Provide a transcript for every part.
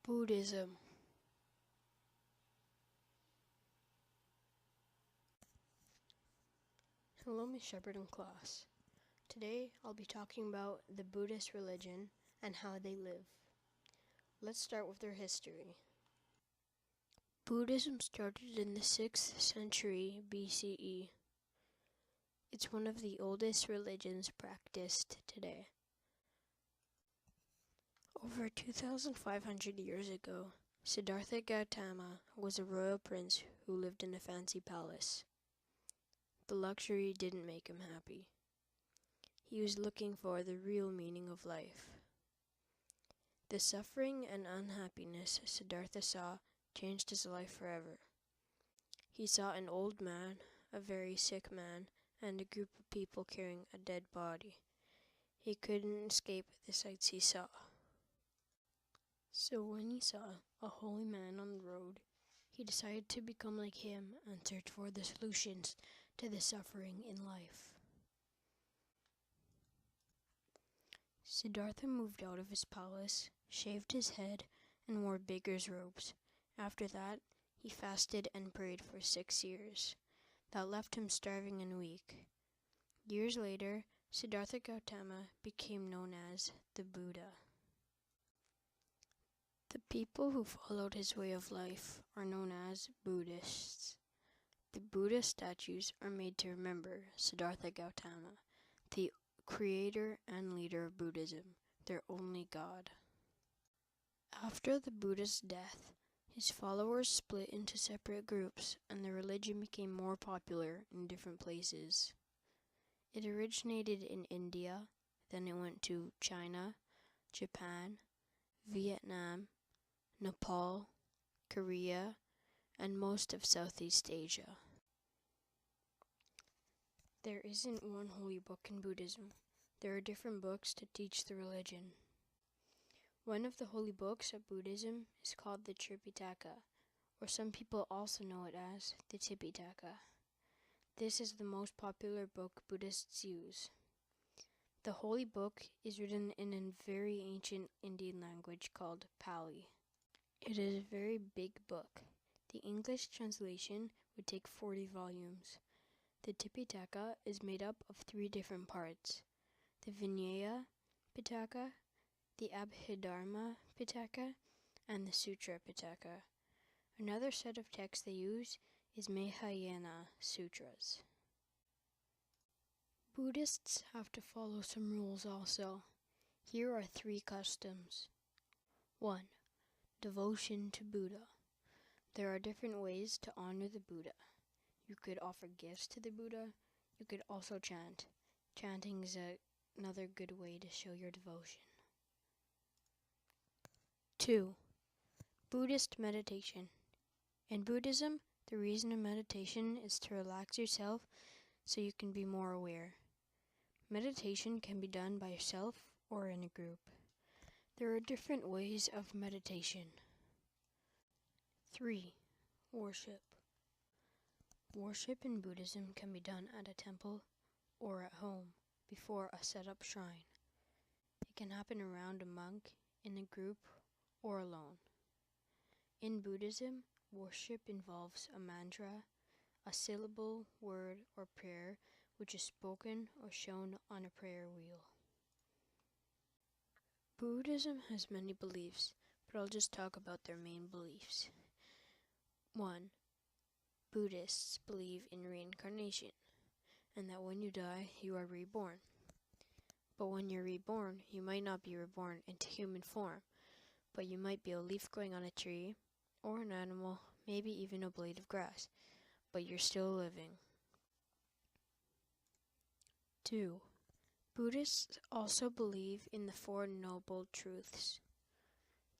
Buddhism. Hello, Miss Shepherd and class. Today I'll be talking about the Buddhist religion and how they live. Let's start with their history. Buddhism started in the 6th century BCE. It's one of the oldest religions practiced today. Over 2,500 years ago, Siddhartha Gautama was a royal prince who lived in a fancy palace. The luxury didn't make him happy. He was looking for the real meaning of life. The suffering and unhappiness Siddhartha saw changed his life forever. He saw an old man, a very sick man, and a group of people carrying a dead body. He couldn't escape the sights he saw. So when he saw a holy man on the road, he decided to become like him and search for the solutions to the suffering in life. Siddhartha moved out of his palace, shaved his head, and wore beggars' robes. After that, he fasted and prayed for 6 years. That left him starving and weak. Years later, Siddhartha Gautama became known as the Buddha. The people who followed his way of life are known as Buddhists. The Buddha statues are made to remember Siddhartha Gautama, the creator and leader of Buddhism, their only god. After the Buddha's death, his followers split into separate groups and the religion became more popular in different places. It originated in India, then it went to China, Japan, Vietnam, Nepal, Korea, and most of Southeast Asia. There isn't one holy book in Buddhism. There are different books to teach the religion. One of the holy books of Buddhism is called the Tripitaka, or some people also know it as the Tipitaka. This is the most popular book Buddhists use. The holy book is written in a very ancient Indian language called Pali. It is a very big book. The English translation would take 40 volumes. The Tipitaka is made up of 3 different parts: the Vinaya Pitaka, the Abhidharma Pitaka, and the Sutra Pitaka. Another set of texts they use is Mahayana Sutras. Buddhists have to follow some rules also. Here are 3 customs. 1. Devotion to Buddha. There are different ways to honor the Buddha. You could offer gifts to the Buddha. You could also chant. Chanting is another good way to show your devotion. 2. Buddhist meditation. In Buddhism, the reason of meditation is to relax yourself so you can be more aware. Meditation can be done by yourself or in a group. There are different ways of meditation. 3. Worship. Worship in Buddhism can be done at a temple or at home before a set-up shrine. It can happen around a monk, in a group, or alone. In Buddhism, worship involves a mantra, a syllable, word, or prayer which is spoken or shown on a prayer wheel. Buddhism has many beliefs, but I'll just talk about their main beliefs. 1. Buddhists believe in reincarnation, and that when you die, you are reborn. But when you're reborn, you might not be reborn into human form, but you might be a leaf growing on a tree, or an animal, maybe even a blade of grass, but you're still living. 2. Buddhists also believe in the 4 Noble Truths.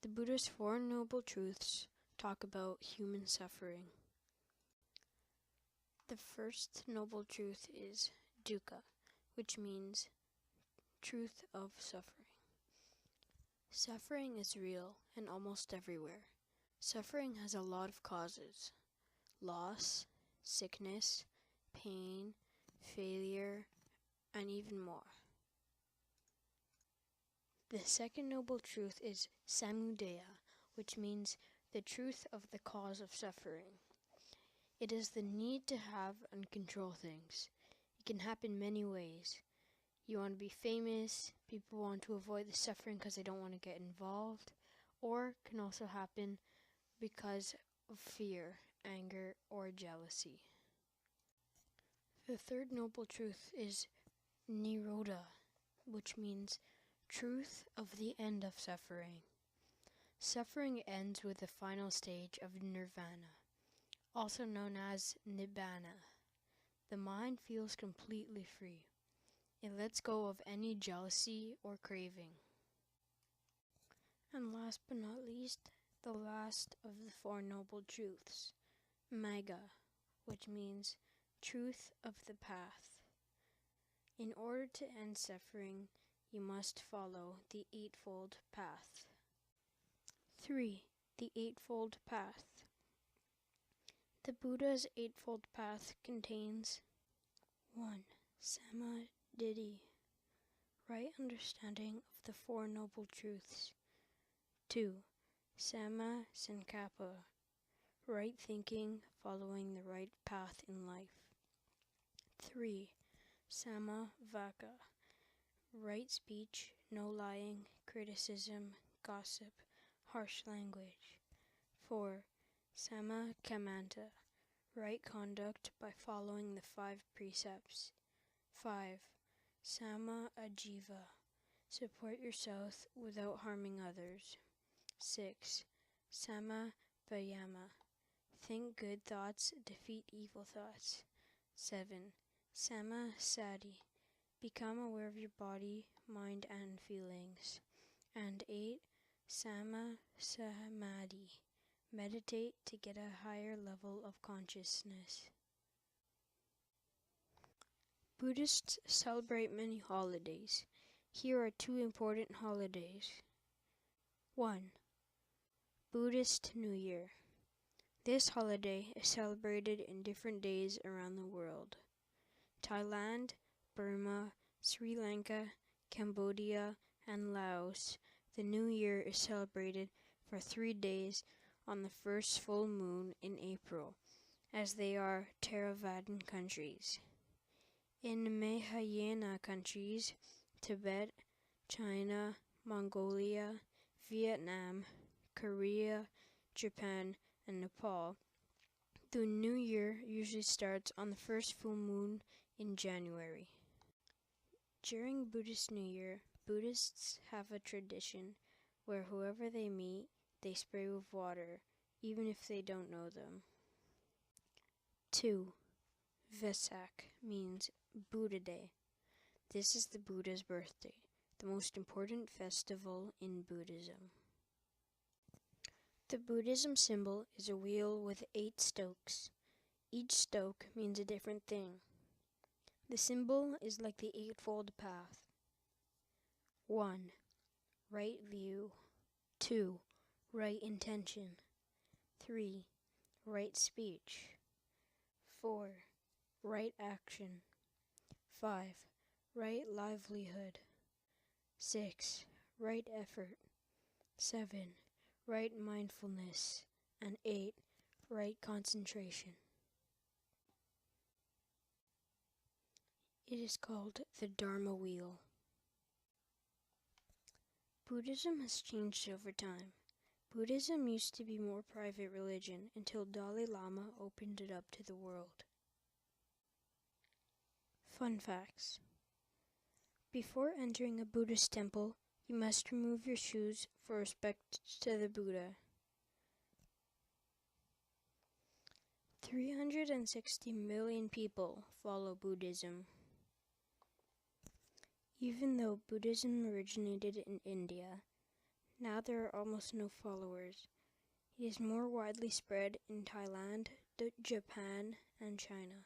The Buddha's 4 Noble Truths talk about human suffering. The first noble truth is dukkha, which means truth of suffering. Suffering is real and almost everywhere. Suffering has a lot of causes: loss, sickness, pain, failure, and even more. The second noble truth is samudaya, which means the truth of the cause of suffering. It is the need to have and control things. It can happen many ways. You want to be famous, people want to avoid the suffering because they don't want to get involved, or it can also happen because of fear, anger, or jealousy. The third noble truth is Nirodha, which means truth of the end of suffering. Suffering ends with the final stage of nirvana, also known as nibbana. The mind feels completely free. It lets go of any jealousy or craving. And last but not least, the last of the Four Noble Truths, Magga, which means truth of the path. In order to end suffering, you must follow the Eightfold Path. 3. The Eightfold Path. The Buddha's Eightfold Path contains 1. Samadhi, right understanding of the Four Noble Truths. 2. Samma Sankappa, right thinking, following the right path in life. 3. Samma Vaka, right speech, no lying, criticism, gossip, harsh language. 4. Samma Kammanta, right conduct by following the 5 precepts. 5. Samma Ajiva, support yourself without harming others. 6. Samma Vayama, think good thoughts, defeat evil thoughts. 7. Samma Sati, become aware of your body, mind, and feelings. And 8. Samma Samadhi, meditate to get a higher level of consciousness. Buddhists celebrate many holidays. Here are 2 important holidays. 1. Buddhist New Year. This holiday is celebrated in different days around the world. Thailand, Burma, Sri Lanka, Cambodia, and Laos, the New Year is celebrated for 3 days on the first full moon in April, as they are Theravadan countries. In Mahayana countries, Tibet, China, Mongolia, Vietnam, Korea, Japan, and Nepal, the New Year usually starts on the first full moon in January. During Buddhist New Year, Buddhists have a tradition where whoever they meet, they spray with water, even if they don't know them. 2. Vesak means Buddha Day. This is the Buddha's birthday, the most important festival in Buddhism. The Buddhism symbol is a wheel with 8 stokes. Each stoke means a different thing. The symbol is like the Eightfold Path. 1. Right view. 2. Right intention. 3. Right speech. 4. Right action. 5. Right livelihood. 6. Right effort. 7. Right mindfulness. And 8. Right concentration. It is called the Dharma Wheel. Buddhism has changed over time. Buddhism used to be more private religion until Dalai Lama opened it up to the world. Fun facts. Before entering a Buddhist temple, you must remove your shoes for respect to the Buddha. 360 million people follow Buddhism. Even though Buddhism originated in India, now there are almost no followers. It is more widely spread in Thailand, Japan, and China.